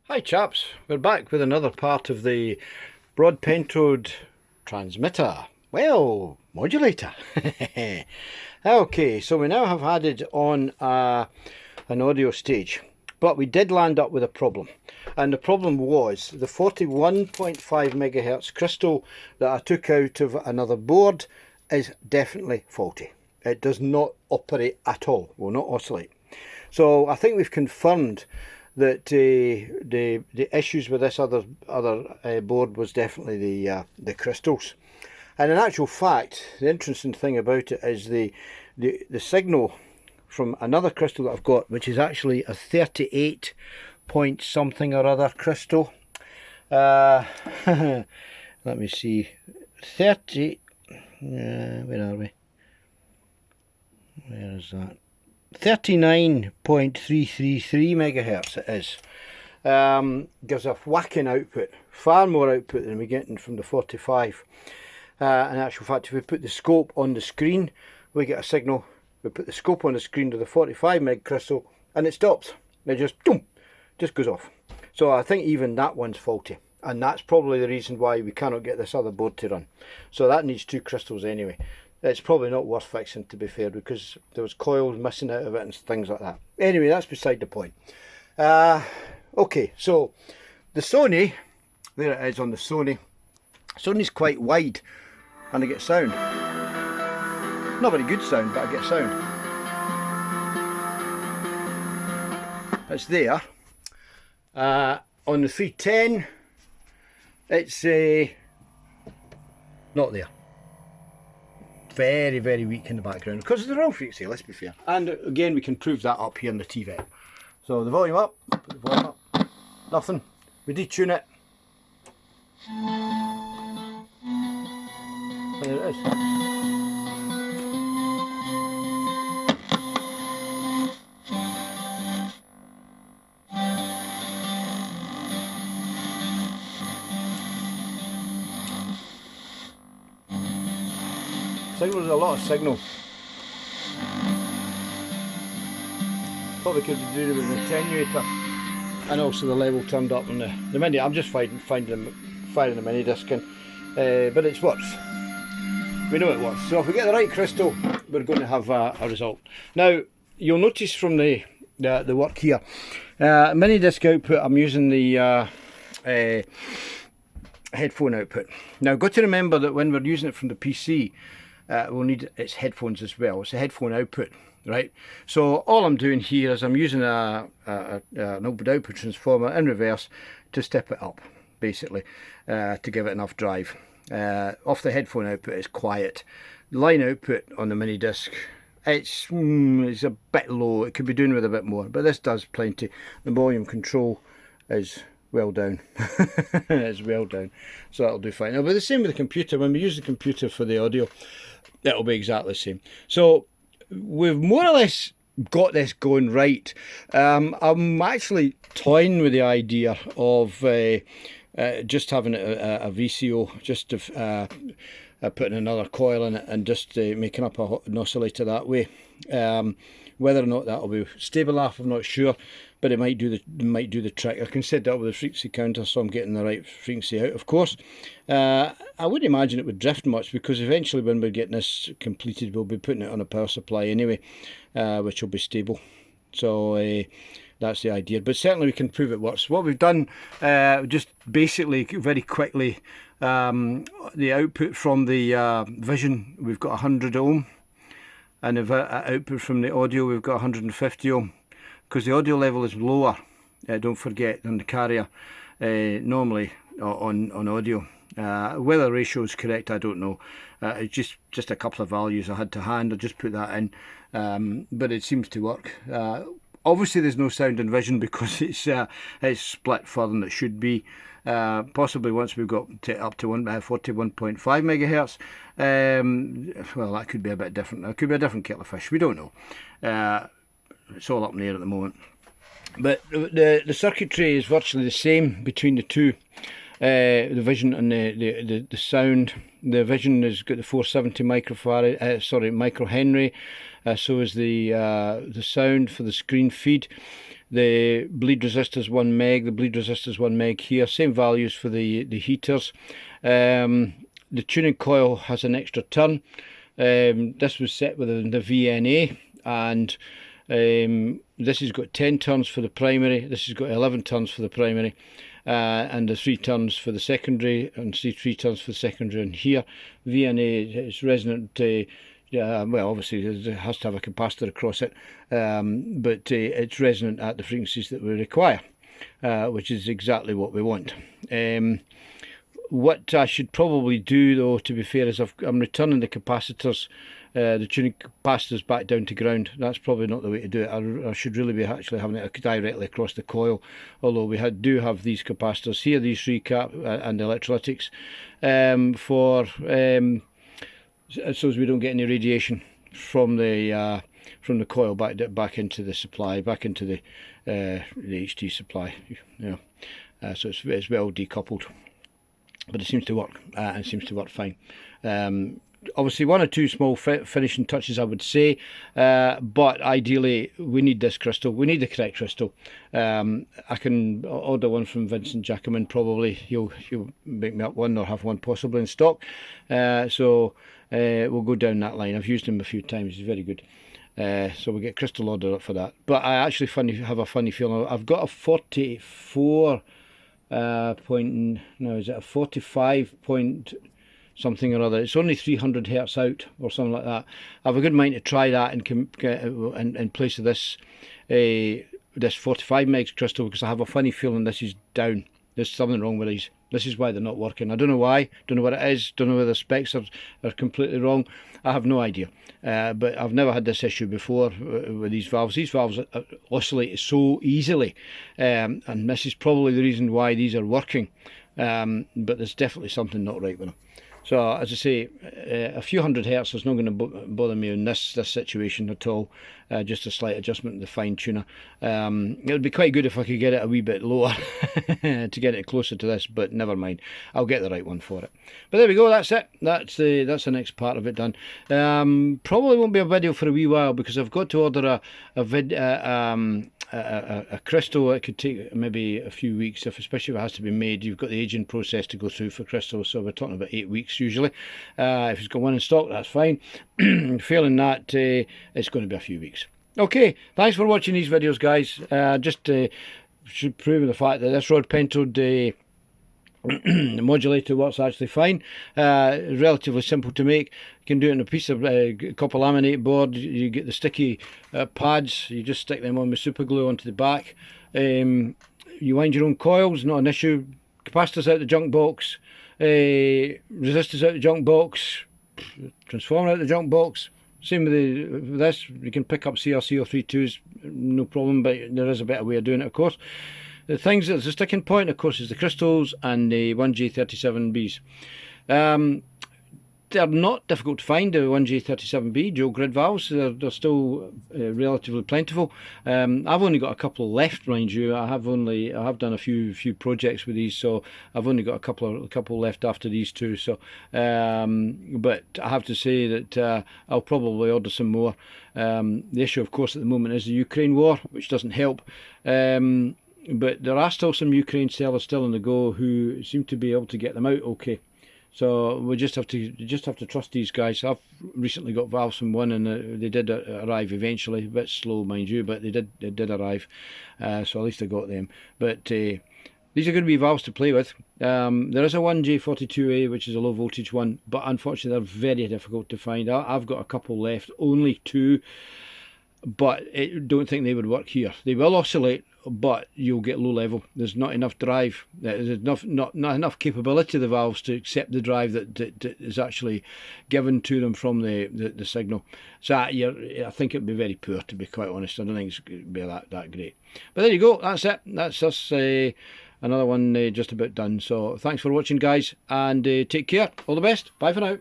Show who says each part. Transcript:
Speaker 1: Hi chaps, we're back with another part of the broad pentode transmitter. Well, modulator. Okay, so we now have added on an audio stage, but we did land up with a problem. And the problem was the 41.5 megahertz crystal that I took out of another board is definitely faulty. It does not operate at all, will not oscillate. So I think we've confirmed that the issues with this other board was definitely the crystals. And in actual fact, the interesting thing about it is the signal from another crystal that I've got, which is actually a 38 point something or other crystal. Let me see, 30. Where are we? Where is that? 39.333 megahertz it is. Gives a whacking output, far more output than we're getting from the 45. In actual fact, if we put the scope on the screen, we get a signal. We put the scope on the screen to the 45 meg crystal and it stops. It just boom, just goes off. So I think even that one's faulty, and that's probably the reason why we cannot get this other board to run. So that needs two crystals anyway. It's probably not worth fixing, to be fair, because there was coils missing out of it and things like that. Anyway, that's beside the point. Okay, so the Sony, there it is on the Sony. Sony's quite wide and I get sound. Not very good sound, but I get sound. It's there. On the 310, it's not there. Very, very weak in the background because of the wrong frequency, let's be fair. And again, we can prove that up here in the TVET. So the volume up, put the volume up, nothing. We detune it. And there it is. Signal's a lot of signal. Probably could be doing with an attenuator, and also the level turned up on the mini. I'm just firing the mini disc in, but it works. We know it works. So if we get the right crystal, we're going to have a result. Now you'll notice from the work here, mini disc output, I'm using the headphone output. Now got to remember that when we're using it from the PC, we'll need its headphones as well. It's a headphone output, right? So all I'm doing here is I'm using an output transformer in reverse to step it up, basically, to give it enough drive. Off the headphone output is quiet. Line output on the mini disc, it's a bit low. It could be doing with a bit more, but this does plenty. The volume control is well down. It's well down, so that'll do fine. Now, but the same with the computer. When we use the computer for the audio, it'll be exactly the same. So we've more or less got this going right. I'm actually toying with the idea of just having a VCO, just to putting another coil in it and just making up an oscillator that way. Whether or not that'll be stable enough, I'm not sure, but it might do the trick. I can set that up with a frequency counter, so I'm getting the right frequency out, of course. I wouldn't imagine it would drift much, because eventually when we're getting this completed, we'll be putting it on a power supply anyway, which will be stable. So that's the idea, but certainly we can prove it works. What we've done, just basically very quickly, the output from the Vision, we've got 100 ohm, and the output from the audio, we've got 150 ohm, because the audio level is lower, don't forget, than the carrier normally on audio. Whether the ratio is correct, I don't know. It's just a couple of values I had to hand. I just put that in, but it seems to work. Obviously there's no sound in Vision because it's split further than it should be. Possibly once we've got up to 41.5 megahertz, well, that could be a bit different. It could be a different kettle of fish. We don't know. It's all up in the air at the moment. But the circuitry is virtually the same between the two. the vision and the sound. The vision has got the 470 microfarad, microhenry. So is the sound for the screen feed. The bleed resistor is 1 meg. The bleed resistor is 1 meg here. Same values for the heaters. The tuning coil has an extra turn. This was set with the VNA, and this has got 10 turns for the primary. This has got 11 turns for the primary, and the 3 turns for the secondary, and 3 turns for the secondary. And here, VNA is resonant. Well, obviously it has to have a capacitor across it, but it's resonant at the frequencies that we require, which is exactly what we want. What I should probably do, though, to be fair, is I'm returning the capacitors, the tuning capacitors back down to ground. That's probably not the way to do it. I should really be actually having it directly across the coil, although we do have these capacitors here, these 3 cap and electrolytics, so as we don't get any radiation from the coil back into the supply, back into the HT supply. Yeah, so it's well decoupled. But it seems to work, and it seems to work fine. Obviously 1 or 2 small finishing touches, I would say, but ideally we need this crystal. We need the correct crystal. I can order one from Vincent Jacquemin. Probably he'll make me up one, or have one possibly in stock. So we'll go down that line. I've used him a few times. He's very good. So we'll get crystal ordered up for that. But I actually have a funny feeling. I've got a 44 point, no, is it a 45 point something or other? It's only 300 hertz out or something like that. I have a good mind to try that in place of this 45 megs crystal, because I have a funny feeling this is down. There's something wrong with these. This is why they're not working. I don't know why, don't know what it is, don't know whether the specs are completely wrong. I have no idea. But I've never had this issue before with these valves. These valves oscillate so easily, and this is probably the reason why these are working. But there's definitely something not right with them. So, as I say, a few hundred hertz is not going to bother me in this situation at all. Just a slight adjustment in the fine tuner. It would be quite good if I could get it a wee bit lower to get it closer to this, but never mind. I'll get the right one for it. But there we go. That's it. That's the next part of it done. Probably won't be a video for a wee while, because I've got to order a crystal. It could take maybe a few weeks, especially if it has to be made. You've got the aging process to go through for crystals, so we're talking about 8 weeks usually. If it's got one in stock, that's fine. Failing that, it's going to be a few weeks. Okay, thanks for watching these videos, guys. Just should prove the fact that this rod pentode the modulator works actually fine. Relatively simple to make. You can do it on a piece of copper laminate board. You get the sticky pads, you just stick them on with super glue onto the back. You wind your own coils, not an issue. Capacitors out the junk box, resistors out the junk box, transformer out the junk box. Same with this. You can pick up CRC032s, no problem, but there is a better way of doing it, of course. The things that's the sticking point, of course, is the crystals and the 1J37Bs. They're not difficult to find, the 1J37B dual grid valves. They're still relatively plentiful. I've only got a couple left, mind you. I have done a few projects with these, so I've only got a couple left after these two. So, but I have to say that I'll probably order some more. The issue, of course, at the moment is the Ukraine war, which doesn't help. But there are still some Ukraine sellers still on the go who seem to be able to get them out okay. So we just have to trust these guys. I've recently got valves from one, and they did arrive eventually. A bit slow, mind you, but they did arrive. So at least I got them. But these are going to be valves to play with. There is a 1J42A, which is a low voltage one, but unfortunately they're very difficult to find. I've got a couple left, only 2, but I don't think they would work here. They will oscillate, but you'll get low level. There's not enough drive. There's not enough capability of the valves to accept the drive that is actually given to them from the signal. So I think it'd be very poor, to be quite honest. I don't think it's going to be that great. But there you go. That's it. That's us. Another one just about done. So thanks for watching, guys, and take care. All the best. Bye for now.